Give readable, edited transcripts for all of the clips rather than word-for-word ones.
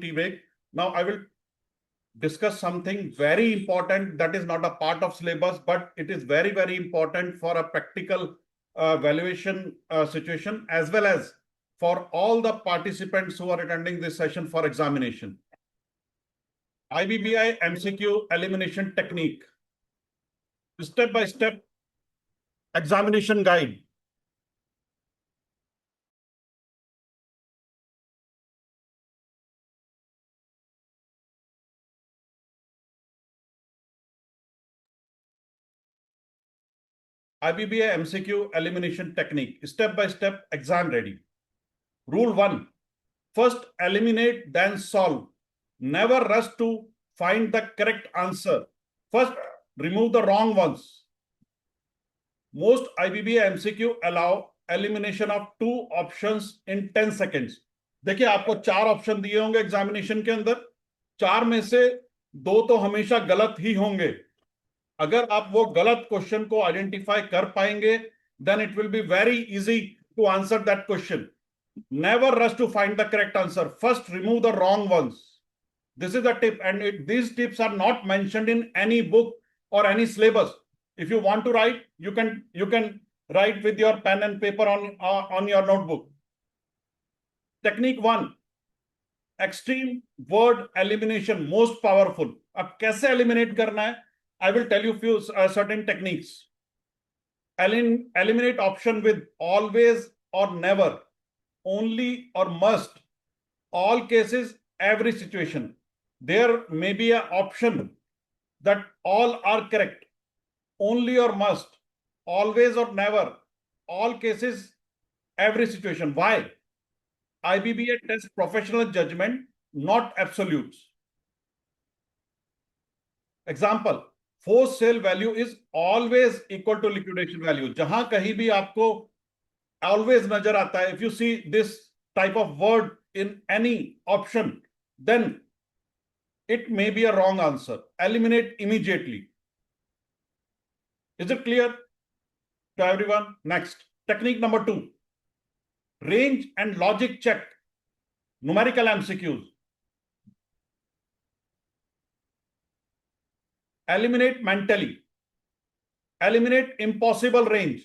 tea break. Now I will discuss something very important that is not a part of syllabus, but it is very, very important for a practical valuation situation, as well as for all the participants who are attending this session for examination. IBBI MCQ elimination technique, step-by-step examination guide. IBBI MCQ elimination technique, step-by-step exam ready. Rule 1, first eliminate, then solve. Never rush to find the correct answer. First, remove the wrong ones. Most IBBI MCQ allow elimination of 2 options in 10 seconds. देखिए आपको 4 option दिए होंगे examination के अंदर, 4 में से 2 तो हमेशा गलत ही होंगे. अगर आप वो गलत क्वेश्चन को आइडेंटिफाई कर पाएंगे, then it will be very easy to answer that question. Never rush to find the correct answer. First, remove the wrong ones. This is the tip, and these tips are not mentioned in any book or any syllabus. If you want to write, you can write with your pen and paper on your notebook. Technique 1, extreme word elimination, most powerful. अब कैसे eliminate करना है? I will tell you few certain techniques. Eliminate option with always or never, only or must, all cases, every situation. There may be an option that all are correct, only or must, always or never, all cases, every situation. Why? IBBA tests professional judgment, not absolutes. Example, forced sale value is always equal to liquidation value. जहां कहीं भी आपको always नजर आता है, if you see this type of word in any option, then it may be a wrong answer. Eliminate immediately. Is it clear to everyone? Next, technique number 2, range and logic check, numerical MCQs. Eliminate mentally. Eliminate impossible range.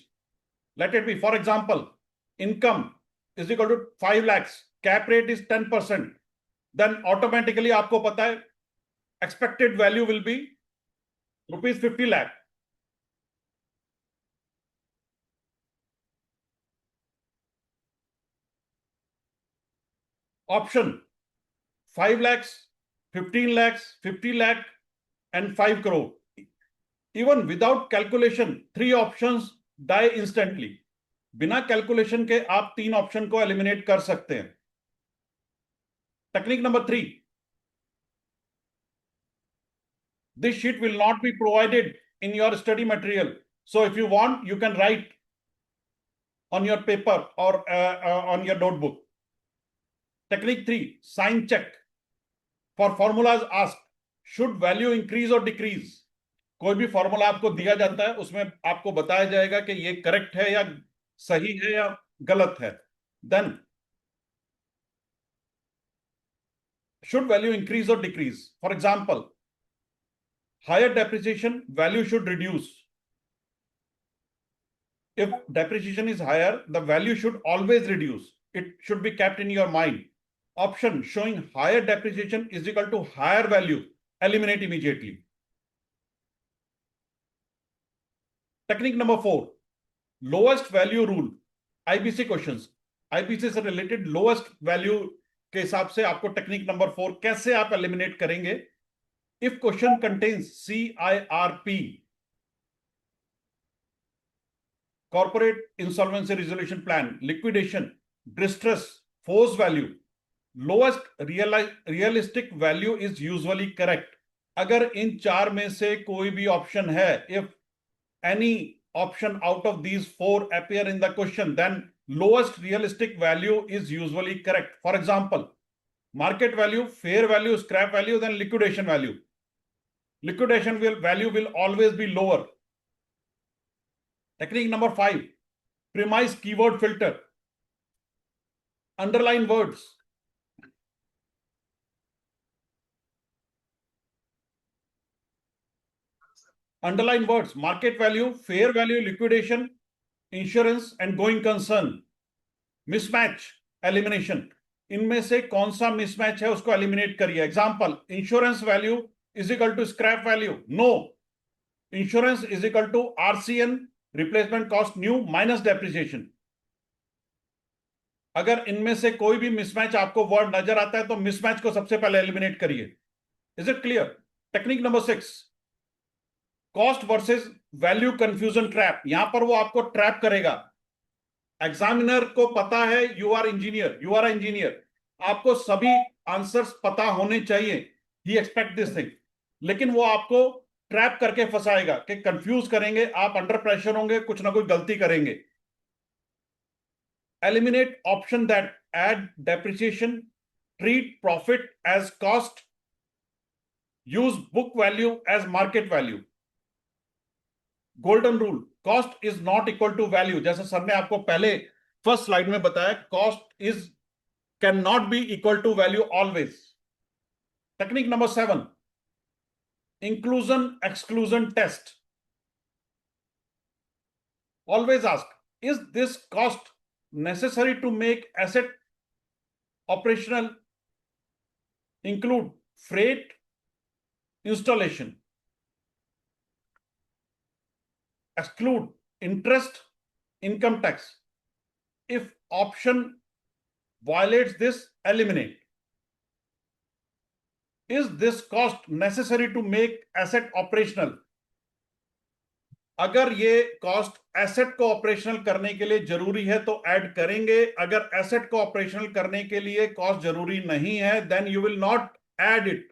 Let it be, for example, income is equal to 5 lakhs, cap rate is 10%. Then automatically आपको पता है expected value will be rupees 50 lakh. Option 5 lakhs, 15 lakhs, 50 lakh and 5 crore. Even without calculation, 3 options die instantly. बिना calculation के आप 3 option को eliminate कर सकते हैं. Technique number 3, this sheet will not be provided in your study material, so if you want you can write on your paper or on your notebook. Technique 3, sign check. For formulas asked, should value increase or decrease? कोई भी formula आपको दिया जाता है, उसमें आपको बताया जाएगा कि ये करेक्ट है या सही है या गलत है. Then should value increase or decrease? For example, higher depreciation, value should reduce. If depreciation is higher, the value should always reduce. It should be kept in your mind. Option showing higher depreciation is equal to higher value, eliminate immediately. Technique number 4, lowest value rule. IBC questions, IBC से related lowest value के हिसाब से आपको technique number 4 कैसे आप eliminate करेंगे. If question contains CIRP, corporate insolvency resolution plan, liquidation, distress, force value, lowest realistic value is usually correct. अगर इन 4 में से कोई भी ऑप्शन है, if any option out of these 4 appear in the question, then lowest realistic value is usually correct. For example, market value, fair value, scrap value, then liquidation value. Liquidation value will always be lower. Technique number 5, premise keyword filter. Underline words. Underline words: market value, fair value, liquidation, insurance and going concern. Mismatch, elimination. इनमें से कौन सा mismatch है उसको eliminate करिए. Example, insurance value is equal to scrap value. No. Insurance is equal to RCN, replacement cost new minus depreciation. अगर इनमें से कोई भी मिसमैच आपको वर्ड नजर आता है तो मिसमैच को सबसे पहले एलिमिनेट करिए. Is it clear? Technique number 6, cost versus value confusion trap. यहां पर वो आपको ट्रैप करेगा. एग्जामिनर को पता है यू आर इंजीनियर, आपको सभी आंसर्स पता होने चाहिए. ही एक्सपेक्ट दिस थिंग. लेकिन वो आपको ट्रैप करके फंसाएगा कि कंफ्यूज करेंगे, आप अंडर प्रेशर होंगे, कुछ ना कुछ गलती करेंगे. Eliminate option that add depreciation, treat profit as cost, use book value as market value. Golden rule: cost is not equal to value. जैसे सर ने आपको पहले फर्स्ट स्लाइड में बताया, cost is can not be equal to value always. Technique number 7, inclusion exclusion test. Always ask, is this cost necessary to make asset operational? Include freight, installation. Exclude interest, income tax. If option violates this, eliminate. Is this cost necessary to make asset operational? अगर ये cost asset को operational करने के लिए जरूरी है तो add करेंगे. अगर एसेट को ऑपरेशनल करने के लिए कॉस्ट जरूरी नहीं है, then you will not add it.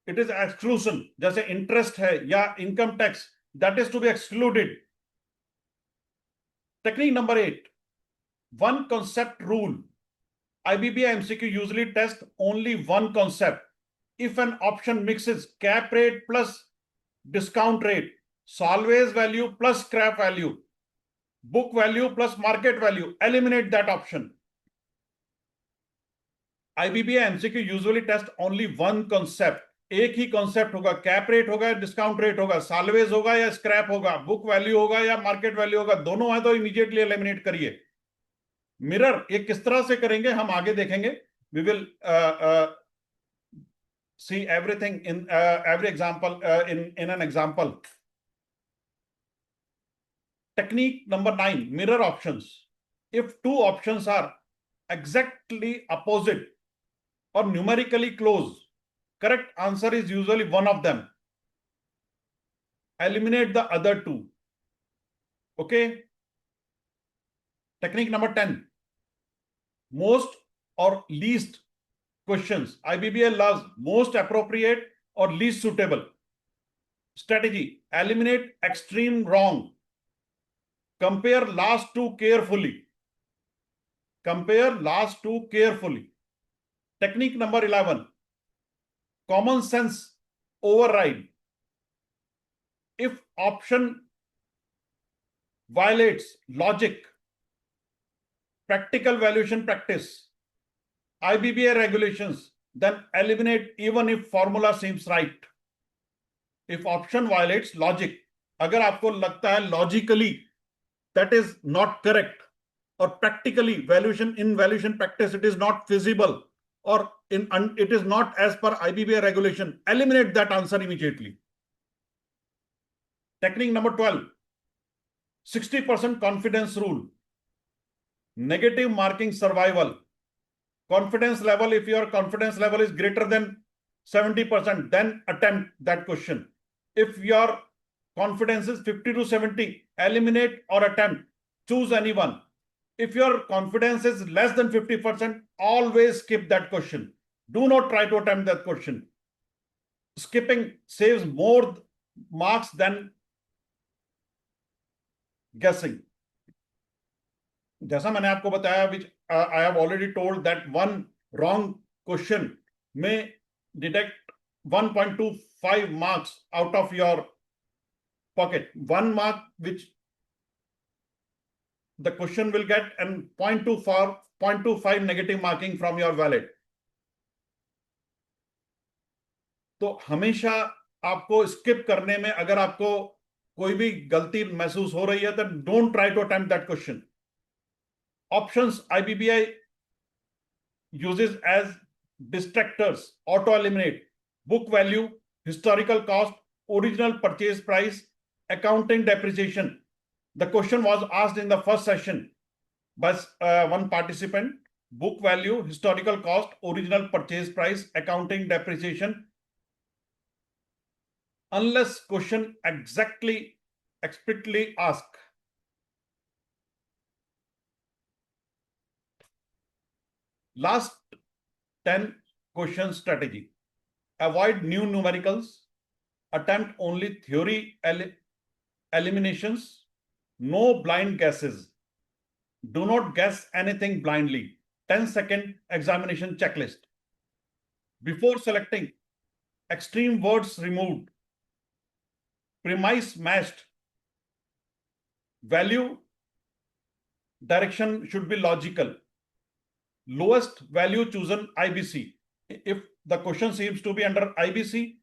It is exclusion. जैसे इंटरेस्ट है या income tax, that is to be excluded. Technique number 8, one concept rule. IBBA MCQ usually test only one concept. If an option mixes cap rate plus discount rate, Solvay's value plus scrap value, book value plus market value, eliminate that option. IBBA MCQ usually test only one concept. एक ही concept होगा. Cap rate होगा या discount rate होगा, salvage होगा या scrap होगा, book value होगा या मार्केट वैल्यू होगा. दोनों है तो इमीडिएटली एलिमिनेट करिए. मिरर ये किस तरह से करेंगे हम आगे देखेंगे. We will see everything in every example in an example. Technique number 9, mirror options. If two options are exactly opposite or numerically close, correct answer is usually one of them. Eliminate the other two. Okay. Technique number 10, most or least questions. IBBA loves most appropriate or least suitable. Strategy: eliminate extreme wrong. Compare last two carefully. Compare last two carefully. Technique number 11, common sense override. If option violates logic, practical valuation practice, IBBA regulations, then eliminate even if formula seems right. If option violates logic, अगर आपको लगता है logically that is not correct, or practically valuation practice it is not feasible, or it is not as per IBBA regulation, eliminate that answer immediately. Technique number 12, 60% confidence rule. Negative marking survival. Confidence level, if your confidence level is greater than 70%, then attempt that question. If your confidence is 50 to 70, eliminate or attempt. Choose anyone. If your confidence is less than 50%, always skip that question. Do not try to attempt that question. Skipping saves more marks than guessing. जैसा मैंने आपको बताया, which I have already told, that one wrong question may deduct 1.25 marks out of your pocket. 1 mark which the question will get, and 0.25 negative marking from your wallet. तो हमेशा आपको skip करने में अगर आपको कोई भी गलती महसूस हो रही है तो don't try to attempt that question. Options IBBI uses as distractors: auto eliminate, book value, historical cost, original purchase price, accounting depreciation. The question was asked in the first session by one participant: book value, historical cost, original purchase price, accounting depreciation. Unless question exactly explicitly ask. Last 10 question strategy: avoid new numericals, attempt only theory eliminations, no blind guesses, do not guess anything blindly, 10-second examination checklist. Before selecting, extreme words removed, premise matched, value direction should be logical, lowest value chosen IBC. If the question seems to be under IBC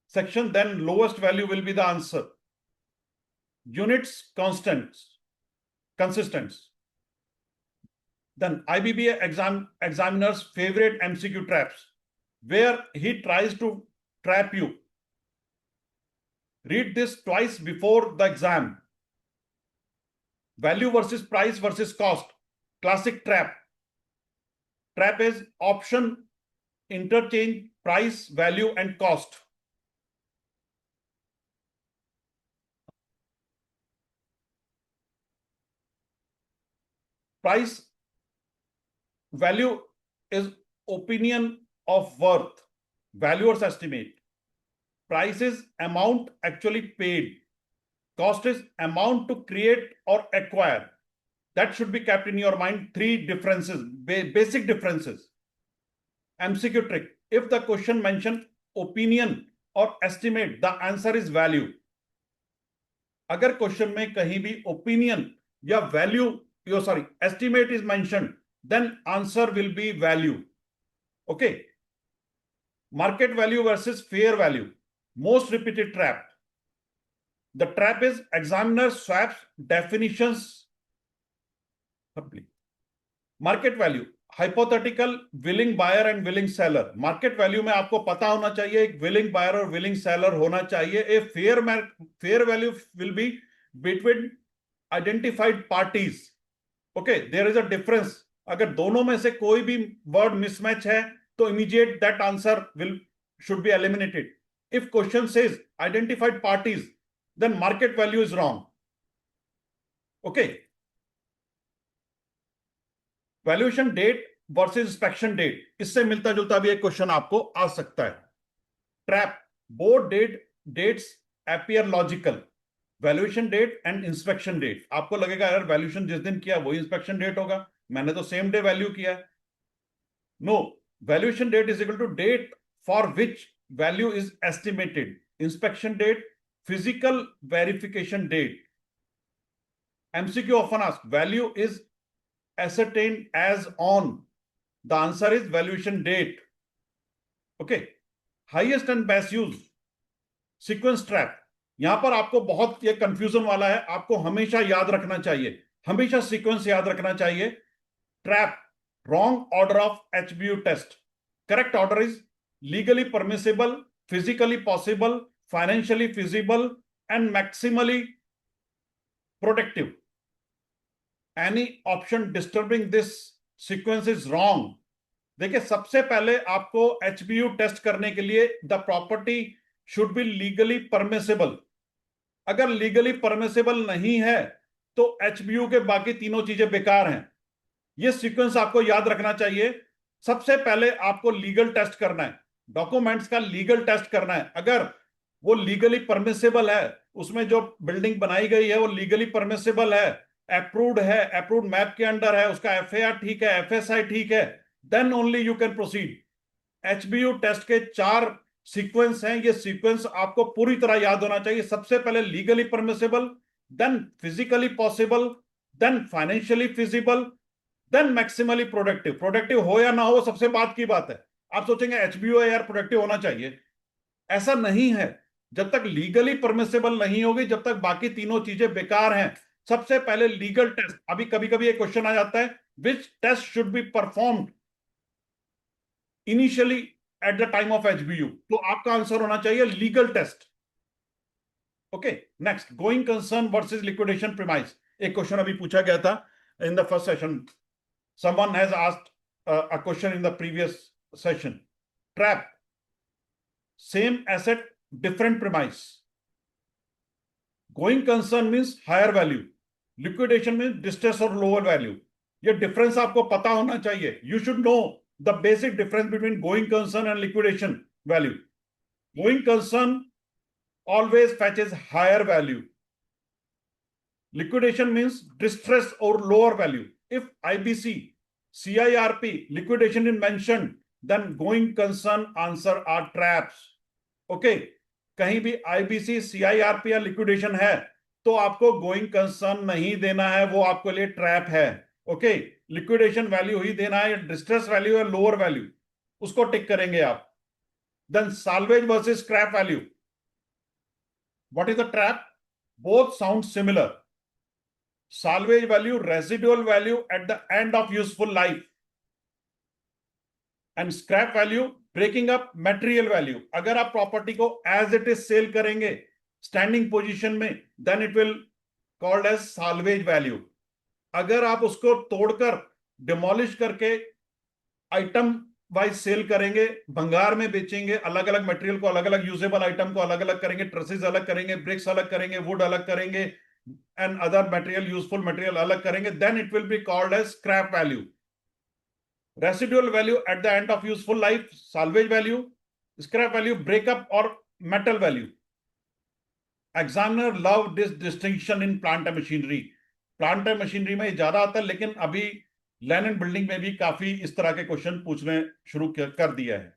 section, then lowest value will be the answer. Units consistent. Then IBBA examiner's favorite MCQ traps, where he tries to trap you. Read this twice before the exam. Value versus price versus cost. Classic trap. Trap is option interchange price, value, and cost. Price value is opinion of worth, valuer's estimate. Price is amount actually paid. Cost is amount to create or acquire. That should be kept in your mind. Three differences, basic differences. MCQ trick: if the question mention opinion or estimate, the answer is value. अगर question में कहीं भी opinion या value estimate is mentioned, then answer will be value. Okay. Market value versus fair value. Most repeated trap. The trap is examiner swaps definitions. Market value, hypothetical willing buyer and willing seller. Market value में आपको पता होना चाहिए एक willing buyer और willing seller होना चाहिए. A fair value will be between identified parties. Okay, there is a difference. अगर दोनों में से कोई भी word mismatch है तो immediate that answer should be eliminated. If question says identified parties, then market value is wrong. Okay. Valuation date versus inspection date, इससे मिलता जुलता भी एक क्वेश्चन आपको आ सकता है. Trap: both dates appear logical. Valuation date and inspection date, आपको लगेगा यार वैल्यूएशन जिस दिन किया वही इंस्पेक्शन डेट होगा, मैंने तो सेम डे वैल्यू किया है. No, valuation date is equal to date for which value is estimated. Inspection date physical verification date. MCQ often asked, value is ascertained as on. The answer is valuation date. Okay. Highest and best use. Sequence trap. यहां पर आपको बहुत ये confusion वाला है, आपको हमेशा याद रखना चाहिए, हमेशा सीक्वेंस याद रखना चाहिए. Trap: wrong order of HBU test. Correct order is legally permissible, physically possible, financially feasible, and maximally protective. Any option disturbing this sequence is wrong. देखिए, सबसे पहले आपको HBU टेस्ट करने के लिए the property should be legally permissible. अगर legally permissible नहीं है तो HBU के बाकी तीनों चीजें बेकार हैं. ये सीक्वेंस आपको याद रखना चाहिए. सबसे पहले आपको लीगल टेस्ट करना है, डॉक्यूमेंट्स का लीगल टेस्ट करना है. अगर वो लीगली परमिसेबल है, उसमें जो बिल्डिंग बनाई गई है वो लीगली परमिसेबल है, अप्रूव्ड है, अप्रूव्ड मैप के अंडर है, उसका FAR ठीक है, FSI ठीक है, then only you can proceed. HBU test के 4 सीक्वेंस हैं. ये सीक्वेंस आपको पूरी तरह याद होना चाहिए. सबसे पहले legally permissible, then physically possible, then financially feasible, then maximally productive. Productive हो या ना हो सबसे बात की बात है. आप सोचेंगे HBU है यार, प्रोडक्टिव होना चाहिए. ऐसा नहीं है. जब तक लीगली परमिसेबल नहीं होगी, जब तक बाकी तीनों चीजें बेकार हैं। सबसे पहले लीगल टेस्ट। अभी कभी कभी एक क्वेश्चन आ जाता है, which test should be performed initially at the time of HBU, तो आपका आंसर होना चाहिए legal test. Okay, next, going concern versus liquidation premise. एक क्वेश्चन अभी पूछा गया था in the first session, someone has asked a question in the previous session. Trap, same asset, different premise. Going concern means higher value, liquidation means distress or lower value. ये difference आपको पता होना चाहिए. You should know the basic difference between going concern and liquidation value. Going concern always fetches higher value. Liquidation means distress or lower value. If IBC, CIRP, liquidation is mentioned, then going concern answer are traps. Okay, कहीं भी IBC, CIRP या liquidation है तो आपको going concern नहीं देना है, वो आपके लिए trap है. ओके, liquidation value ही देना है, distress value या lower value उसको टिक करेंगे आप. Then salvage versus scrap value. What is the trap? Both sound similar. Salvage value, residual value at the end of useful life, and scrap value, breaking up material value. अगर आप property को as it is sell करेंगे standing position में, then it will called as salvage value. अगर आप उसको तोड़कर demolish करके आइटम वाइज सेल करेंगे, भंगार में बेचेंगे, अलग अलग मटेरियल को, अलग अलग यूजेबल आइटम को अलग अलग करेंगे, ट्रसेस अलग करेंगे, ब्रिक्स अलग करेंगे, वुड अलग करेंगे, and other material, useful material अलग करेंगे, then it will be called as scrap value. Residual value at the end of useful life, salvage value. Scrap value, breakup or metal value. Examiner love this distinction in plant and machinery. Plant and machinery में ज्यादा आता है, लेकिन अभी land and building में भी काफी इस तरह के क्वेश्चन पूछने शुरू कर दिया है.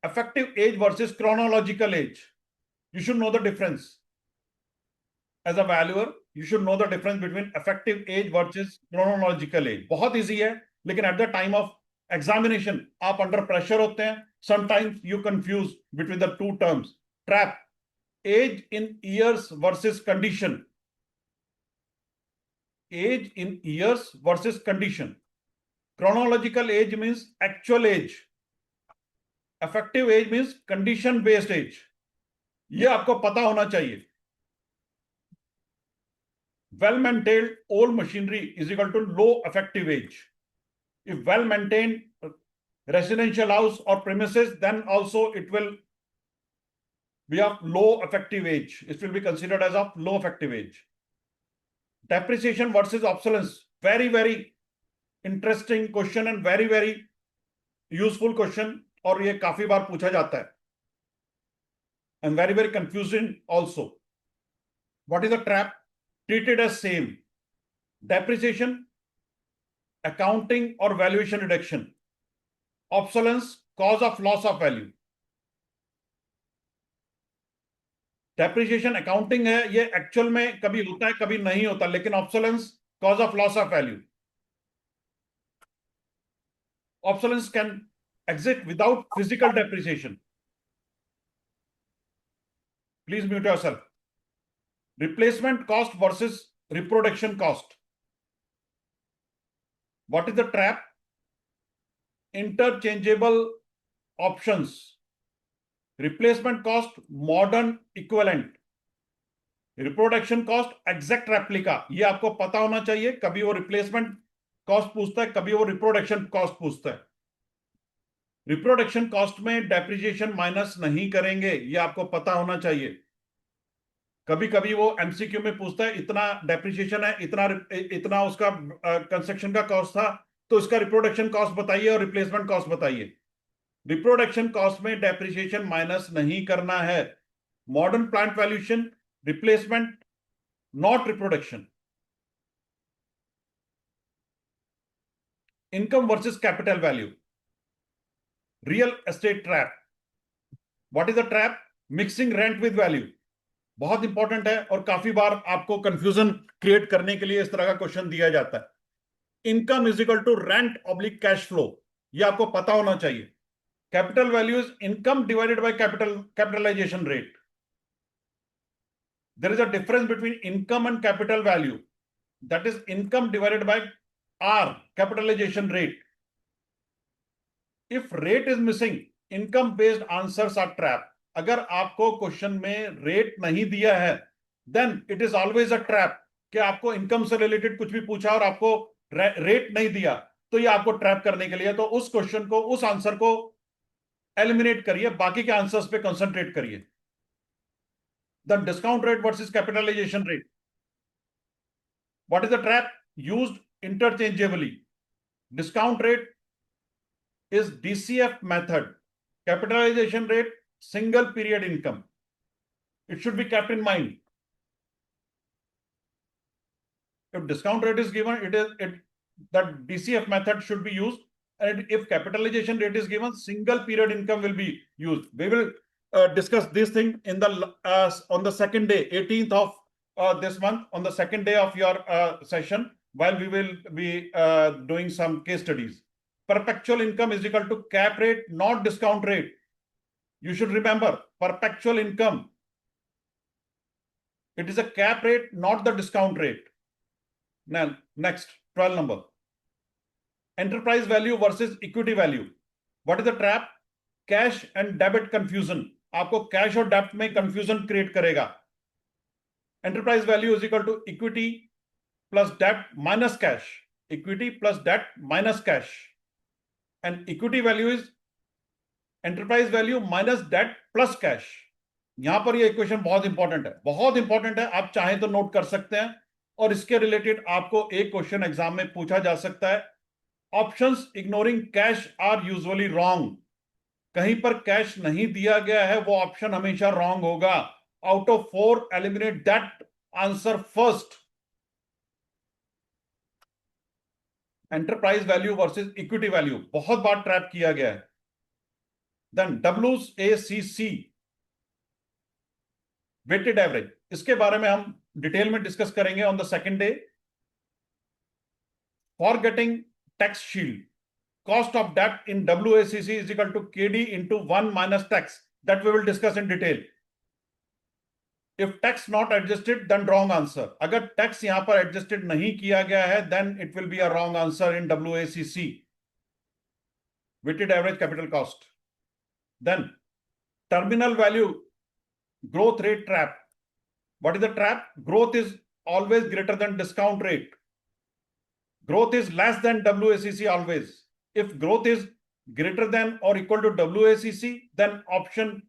Effective age versus chronological age. You should know the difference. As a valuer, you should know the difference between effective age versus chronological age. बहुत easy है, लेकिन at the time of examination आप under pressure होते हैं. Sometimes you confuse between the two terms. Trap, age in years versus condition. Age in years versus condition. Chronological age means actual age. Effective age means condition based age. ये आपको पता होना चाहिए. Well-maintained old machinery is equal to low effective age. If well-maintained residential house or premises, then also it will be of low effective age. It will be considered as of low effective age. Depreciation versus obsolescence. Very, very interesting question and very, very useful question. और ये काफी बार पूछा जाता है. And very, very confusing also. What is a trap? Treated as same. Depreciation, accounting or valuation reduction. Obsolescence, cause of loss of value. Depreciation accounting है, ये actual में कभी होता है कभी नहीं होता, लेकिन obsolescence, cause of loss of value. Obsolescence can exist without physical depreciation. Please mute yourself. Replacement cost versus reproduction cost. What is the trap? Interchangeable options. Replacement cost, modern equivalent. Reproduction cost, exact replica. ये आपको पता होना चाहिए. कभी वो replacement cost पूछता है, कभी वो reproduction cost पूछता है. Reproduction cost में depreciation माइनस नहीं करेंगे, ये आपको पता होना चाहिए. कभी कभी वो एमसीक्यू में पूछता है, इतना डेप्रिसिएशन है, इतना उसका कंस्ट्रक्शन का कॉस्ट था, तो इसका रिप्रोडक्शन कॉस्ट बताइए और रिप्लेसमेंट कॉस्ट बताइए. रिप्रोडक्शन कॉस्ट में डेप्रिसिएशन माइनस नहीं करना है. Modern plant valuation, replacement, not reproduction. Income versus capital value. Real estate trap. What is the trap? Mixing rent with value. बहुत इंपॉर्टेंट है और काफी बार आपको कंफ्यूजन क्रिएट करने के लिए इस तरह का क्वेश्चन दिया जाता है. Income is equal to rent oblique cash flow. ये आपको पता होना चाहिए. Capital value is income divided by capitalization rate. there is a difference between income and capital value. That is income divided by R, capitalization rate. If rate is missing, income based answers are trap. अगर आपको question में rate नहीं दिया है, then it is always a trap. कि आपको income से related कुछ भी पूछा और आपको रेट नहीं दिया, तो ये आपको ट्रैप करने के लिए, तो उस क्वेश्चन को, उस आंसर को एलिमिनेट करिए, बाकी के आंसर्स पे कंसंट्रेट करिए. The discount rate versus capitalization rate. What is the trap? Used interchangeably. Discount rate is DCF method. Capitalization rate, single period income. It should be kept in mind. If discount rate is given, that DCF method should be used. And if capitalization rate is given, single period income will be used. We will discuss this thing in the on the second day, 18th of this month, on the second day of your session, while we will be doing some case studies. Perpetual income is equal to cap rate, not discount rate. You should remember, perpetual income, it is a cap rate, not the discount rate. Now, next, 12 number. Enterprise value versus equity value. What is the trap? Cash and debit confusion. आपको cash और debt में confusion create करेगा. Enterprise value is equal to equity plus debt minus cash. Equity plus debt minus cash. And equity value is enterprise value minus debt plus cash. यहां पर ये equation बहुत important है, बहुत important है. आप चाहें तो नोट कर सकते हैं, और इसके रिलेटेड आपको एक क्वेश्चन एग्जाम में पूछा जा सकता है. Options ignoring cash are usually wrong. कहीं पर कैश नहीं दिया गया है, वो ऑप्शन हमेशा रॉन्ग होगा. Out of 4, eliminate that answer first. Enterprise value versus equity value बहुत बार ट्रैप किया गया है. देन WACC, वेटेड एवरेज, इसके बारे में हम डिटेल में डिस्कस करेंगे on the second day. For getting tax shield, cost of debt in WACC is equal to KD into 1 minus tax. That we will discuss in detail. If tax not adjusted, then wrong answer. अगर tax यहां पर adjusted नहीं किया गया है, then it will be a wrong answer in WACC. Weighted average capital cost. Then terminal value growth rate trap. What is the trap? Growth is always greater than discount rate. Growth is less than WACC always. If growth is greater than or equal to WACC, then option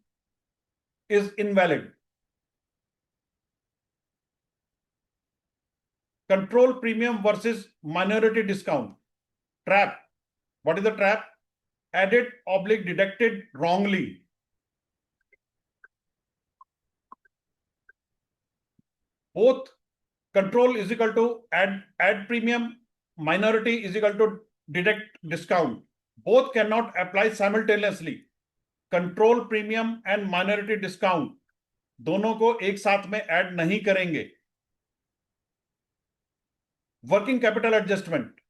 is invalid. Control premium versus minority discount. Trap. What is the trap? Added oblique deducted wrongly. Both control is equal to add premium, minority is equal to deduct discount. Both cannot apply simultaneously. Control premium and minority discount दोनों को एक साथ में add नहीं करेंगे. Working capital adjustment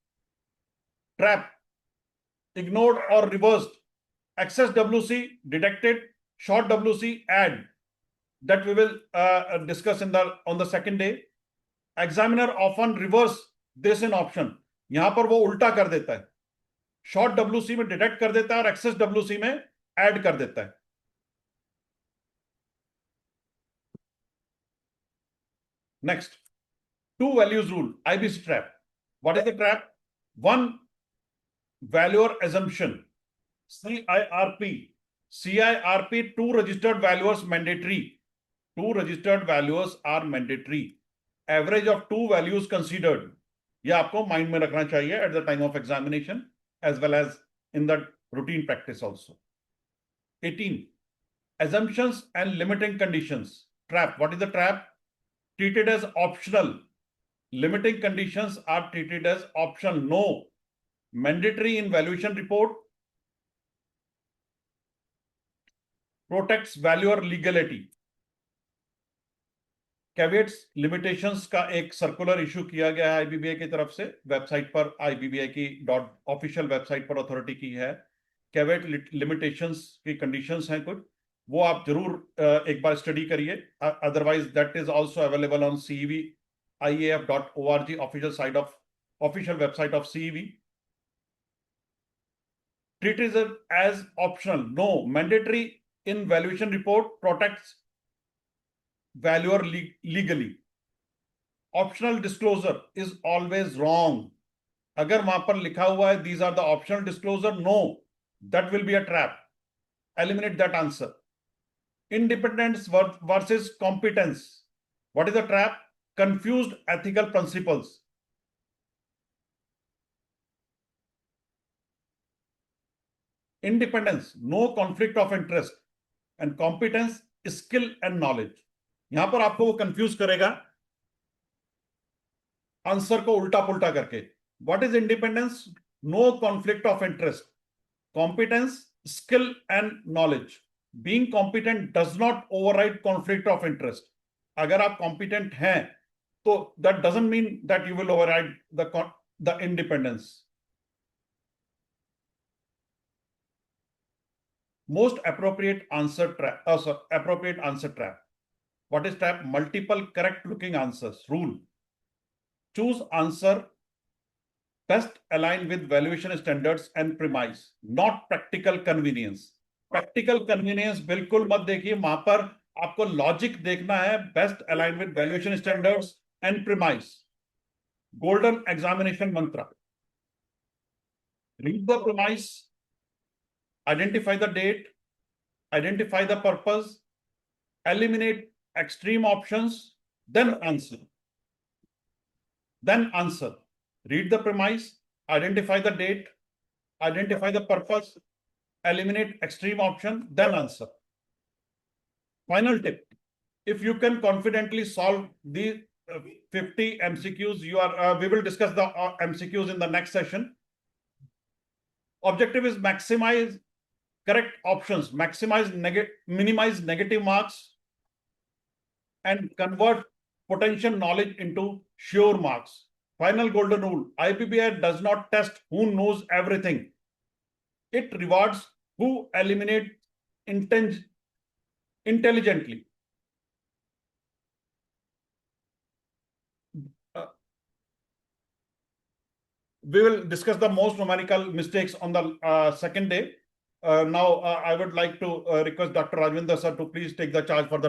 trap, ignored or reversed. Excess WC deducted, short WC add. That we will discuss on the second day. Examiner often reverse this in option. यहां पर वो उल्टा कर देता है, शॉर्ट WC में डिडक्ट कर देता है और एक्सेस WC में ऐड कर देता है. Next, 2 values rule, IBC trap. What is the trap? 1 valuer assumption, CIRP. CIRP, 2 registered valuers mandatory. 2 registered valuers are mandatory. Average of 2 values considered. ये आपको माइंड में रखना चाहिए at the time of examination as well as in the routine practice also. 18, assumptions and limiting conditions. Trap. What is the trap? Treated as optional. Limiting conditions are treated as optional. No. Mandatory in valuation report. Protects valuer legality. Caveats limitations का एक circular issue किया गया है IBBI की तरफ से, website पर IBBI की ऑफिशियल वेबसाइट पर अथॉरिटी की है. कैवेट लिमिटेशंस की कंडीशंस हैं कुछ, वो आप जरूर एक बार स्टडी करिए. Otherwise that is also available on ceviaf.org official website of CEV. Treat it as optional. No, mandatory in valuation report protects valuer legally. Optional disclosure is always wrong. अगर वहां पर लिखा हुआ है these are the optional disclosure, no, that will be a trap. Eliminate that answer. Independence versus competence. What is the trap? Confused ethical principles. Independence, no conflict of interest, and competence, skill and knowledge. यहां पर आपको वो confuse करेगा answer को उल्टा पुल्टा करके. What is independence? No conflict of interest. Competence, skill and knowledge. Being competent does not override conflict of interest. अगर आप कॉम्पिटेंट हैं तो that doesn't mean that you will override the independence. Most appropriate answer trap. What is trap? Multiple correct looking answers. Rule: choose answer best aligned with valuation standards and premise, not practical convenience. Practical convenience बिल्कुल मत देखिए. वहां पर आपको logic देखना है. Best align with valuation standards and premise. Golden examination मंत्र. Read the premise, identify the date, identify the purpose, eliminate extreme options, then answer. Then answer. Read the premise, identify the date, identify the purpose, eliminate extreme option, then answer. Final tip: if you can confidently solve the 50 MCQs, we will discuss the MCQs in the next session. Objective is maximize correct options, minimize negative marks, and convert potential knowledge into sure marks. Final golden rule: IBBI does not test who knows everything. It rewards who eliminate intelligently. We will discuss the most numerical mistakes on the second day. Now, I would like to request Dr. Rajvinder sir to please take the charge for the